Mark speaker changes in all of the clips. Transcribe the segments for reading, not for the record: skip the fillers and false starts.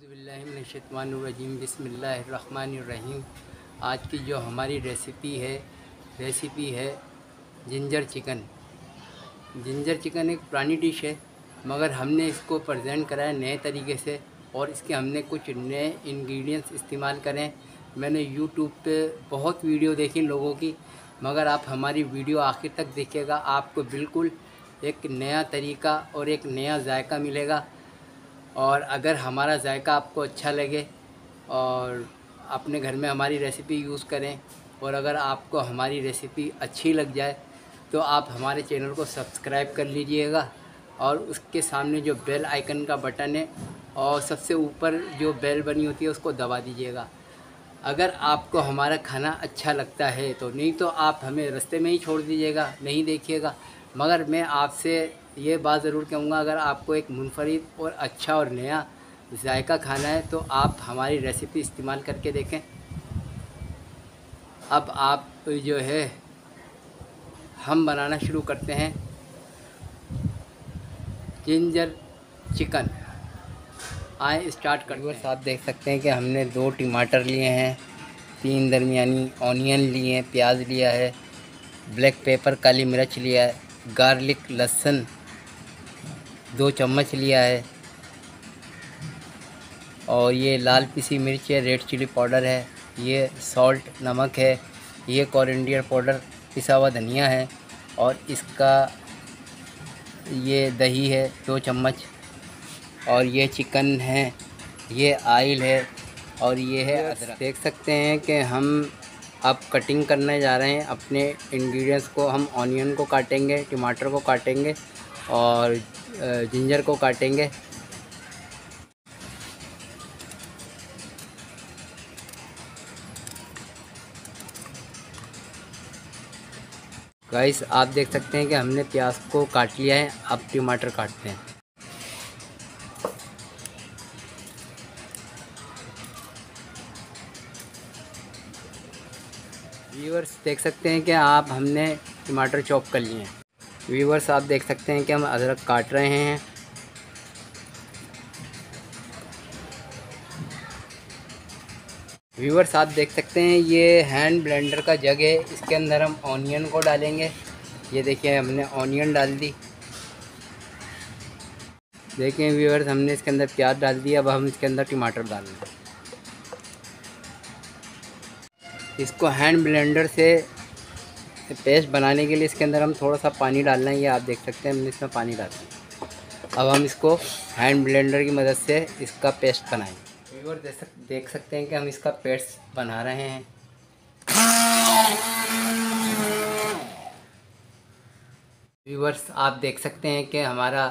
Speaker 1: औज़ुबिल्लाहिमिनश्शैतानिर्रजीम बिस्मिल्लाहिर्रहमानिर्रहीम। आज की जो हमारी रेसिपी है जिंजर चिकन। जिंजर चिकन एक पुरानी डिश है, मगर हमने इसको प्रेजेंट करा है नए तरीके से और इसके हमने कुछ नए इंग्रेडिएंट्स इस्तेमाल करें। मैंने यूट्यूब पे बहुत वीडियो देखी लोगों की, मगर आप हमारी वीडियो आखिर तक देखिएगा, आपको बिल्कुल एक नया तरीका और एक नया जायका मिलेगा। और अगर हमारा जायका आपको अच्छा लगे और अपने घर में हमारी रेसिपी यूज़ करें, और अगर आपको हमारी रेसिपी अच्छी लग जाए तो आप हमारे चैनल को सब्सक्राइब कर लीजिएगा और उसके सामने जो बेल आइकन का बटन है और सबसे ऊपर जो बेल बनी होती है उसको दबा दीजिएगा। अगर आपको हमारा खाना अच्छा लगता है तो, नहीं तो आप हमें रास्ते में ही छोड़ दीजिएगा, नहीं देखिएगा। मगर मैं आपसे ये बात ज़रूर कहूँगा, अगर आपको एक मुनफरिद और अच्छा और नया जायका खाना है तो आप हमारी रेसिपी इस्तेमाल करके देखें। अब आप जो है हम बनाना शुरू करते हैं जिंजर चिकन। आए स्टार्ट करते हैं। आप देख सकते हैं कि हमने 2 टमाटर लिए हैं, 3 दरमियानी ऑनियन लिए हैं, प्याज लिया है, ब्लैक पेपर काली मिर्च लिया है, गार्लिक लहसुन 2 चम्मच लिया है, और ये लाल पिसी मिर्च है, रेड चिली पाउडर है, ये सॉल्ट नमक है, ये कोरिएंडर पाउडर पिसा हुआ धनिया है, और इसका ये दही है 2 चम्मच, और ये चिकन है, ये आयल है, और ये है अदरक। देख सकते हैं कि हम अब कटिंग करने जा रहे हैं अपने इंग्रेडिएंट्स को। हम ऑनियन को काटेंगे, टमाटर को काटेंगे और जिंजर को काटेंगे। गाइस आप देख सकते हैं कि हमने प्याज को काट लिया है, अब टमाटर काटते हैं। व्यूअर्स देख सकते हैं कि आप हमने टमाटर चॉप कर लिए हैं। व्यूअर्स आप देख सकते हैं कि हम अदरक काट रहे हैं। व्यूअर्स आप देख सकते हैं ये हैंड ब्लेंडर का जग है, इसके अंदर हम ऑनियन को डालेंगे। ये देखिए हमने ऑनियन डाल दी। देखें व्यूअर्स हमने इसके अंदर प्याज डाल दिया, अब हम इसके अंदर टमाटर डालेंगे। इसको हैंड ब्लेंडर से पेस्ट बनाने के लिए इसके अंदर हम थोड़ा सा पानी डालना है। ये आप देख सकते हैं हमने इसमें पानी डाला। अब हम इसको हैंड ब्लेंडर की मदद से इसका पेस्ट बनाएंगे। व्यूअर देख सकते हैं कि हम इसका पेस्ट बना रहे हैं। व्यूअर्स आप देख सकते हैं कि हमारा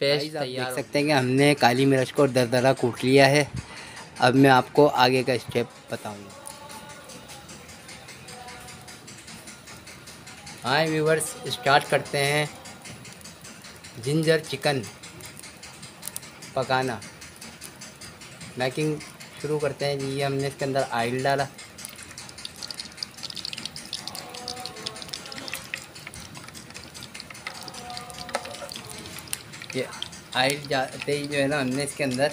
Speaker 1: पेस्ट तैयार। देख सकते हैं कि हमने काली मिर्च को दरदरा कूट लिया है। अब मैं आपको आगे का स्टेप बताऊंगा। हाँ व्यूअर्स स्टार्ट करते हैं जिंजर चिकन पकाना। मैकिंग शुरू करते हैं जी। ये हमने इसके अंदर ऑयल डाला, ये ऑयल जाते ही जो है ना हमने इसके अंदर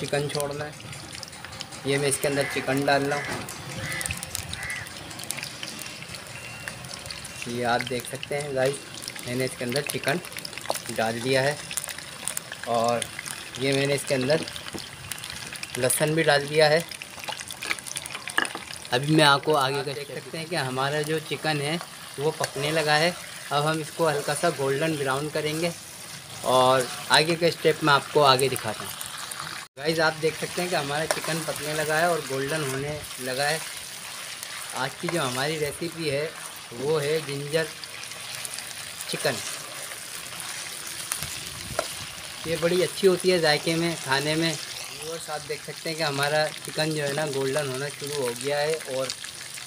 Speaker 1: चिकन छोड़ना है। ये मैं इसके अंदर चिकन डाल रहा हूँ। ये आप देख सकते हैं गाइस मैंने इसके अंदर चिकन डाल दिया है, और ये मैंने इसके अंदर लहसुन भी डाल दिया है। अभी मैं आपको आगे का देख सकते हैं कि हमारा जो चिकन है वो पकने लगा है। अब हम इसको हल्का सा गोल्डन ब्राउन करेंगे और आगे का स्टेप मैं आपको आगे दिखाता हूँ। गाइस आप देख सकते हैं कि हमारा चिकन पकने लगा है और गोल्डन होने लगा है। आज की जो हमारी रेसिपी है वो है जिंजर चिकन। ये बड़ी अच्छी होती है जायके में, खाने में। व्यूअर्स आप देख सकते हैं कि हमारा चिकन जो है ना गोल्डन होना शुरू हो गया है, और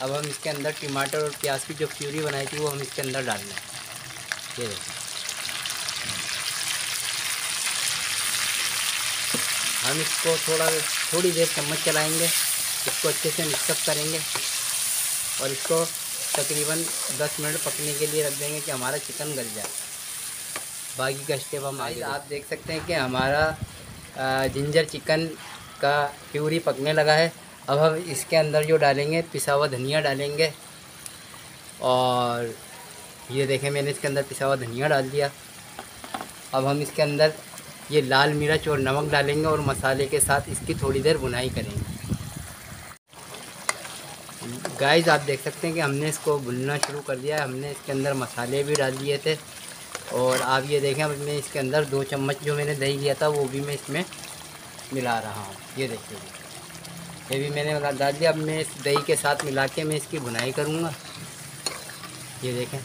Speaker 1: अब हम इसके अंदर टमाटर और प्याज की जो प्यूरी बनाई थी वो हम इसके अंदर डालना है। ये देखिए हम इसको थोड़ी देर चम्मच चलाएंगे, इसको अच्छे से मिक्सअप करेंगे और इसको तकरीबन 10 मिनट पकने के लिए रख देंगे कि हमारा चिकन गल जाए। बाकी का स्टेप हम आगे। आप देख सकते हैं कि हमारा जिंजर चिकन का प्यूरी पकने लगा है। अब हम इसके अंदर जो डालेंगे पिसा हुआ धनिया डालेंगे, और ये देखें मैंने इसके अंदर पिसा हुआ धनिया डाल दिया। अब हम इसके अंदर ये लाल मिर्च और नमक डालेंगे और मसाले के साथ इसकी थोड़ी देर भुनाई करेंगे। गाइस आप देख सकते हैं कि हमने इसको भुनना शुरू कर दिया है। हमने इसके अंदर मसाले भी डाल दिए थे, और आप ये देखें अब मैं इसके अंदर 2 चम्मच जो मैंने दही लिया था वो भी मैं इसमें मिला रहा हूँ। ये देखिए ये भी मैंने डाल दिया। अब मैं इस दही के साथ मिला के मैं इसकी भुनाई करूँगा। ये देखें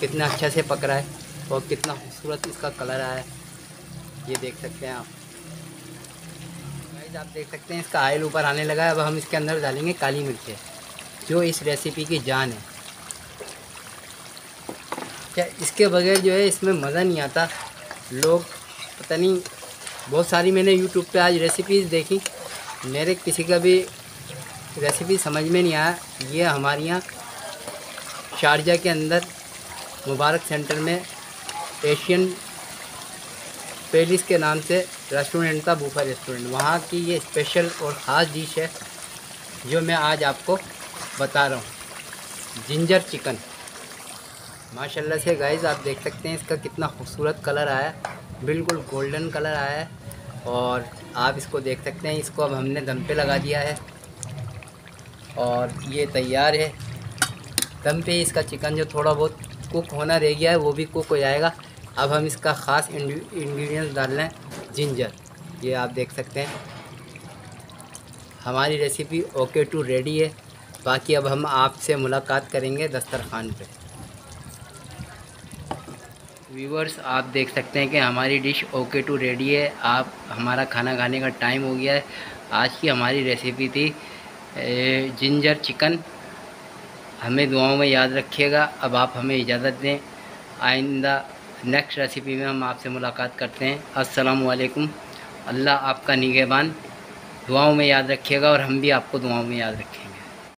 Speaker 1: कितना अच्छा से पक रहा है और कितना खूबसूरत इसका कलर आया है, ये देख सकते हैं आप। गाइस आप देख सकते हैं इसका ऑयल ऊपर आने लगा है। अब हम इसके अंदर डालेंगे काली मिर्चें, जो इस रेसिपी की जान है। क्या इसके बगैर जो है इसमें मज़ा नहीं आता। लोग पता नहीं, बहुत सारी मैंने यूट्यूब पे आज रेसिपीज़ देखी, मेरे किसी का भी रेसिपी समझ में नहीं आया। ये हमारे यहाँ शारजा के अंदर मुबारक सेंटर में एशियन पैलेस के नाम से रेस्टोरेंट था, बूफा रेस्टोरेंट। वहाँ की ये स्पेशल और ख़ास डिश है जो मैं आज आपको बता रहा हूँ, जिंजर चिकन। माशाल्लाह से गाइस आप देख सकते हैं इसका कितना खूबसूरत कलर आया है, बिल्कुल गोल्डन कलर आया है। और आप इसको देख सकते हैं, इसको अब हमने दम पे लगा दिया है और ये तैयार है। दम पे इसका चिकन जो थोड़ा बहुत कुक होना रह गया है वो भी कुक हो जाएगा। अब हम इसका ख़ास इंग्रेडिएंट्स डाल रहे हैं जिंजर। ये आप देख सकते हैं हमारी रेसिपी ओके टू रेडी है। बाकी अब हम आपसे मुलाकात करेंगे दस्तरखान पे। व्यूवर्स आप देख सकते हैं कि हमारी डिश ओके टू रेडी है। आप हमारा खाना खाने का टाइम हो गया है। आज की हमारी रेसिपी थी जिंजर चिकन। हमें दुआओं में याद रखिएगा। अब आप हमें इजाज़त दें, आइंदा नेक्स्ट रेसिपी में हम आपसे मुलाकात करते हैं। अस्सलामु अलैकुम। अल्लाह आपका निगहबान। दुआओं में याद रखिएगा और हम भी आपको दुआओं में याद रखें।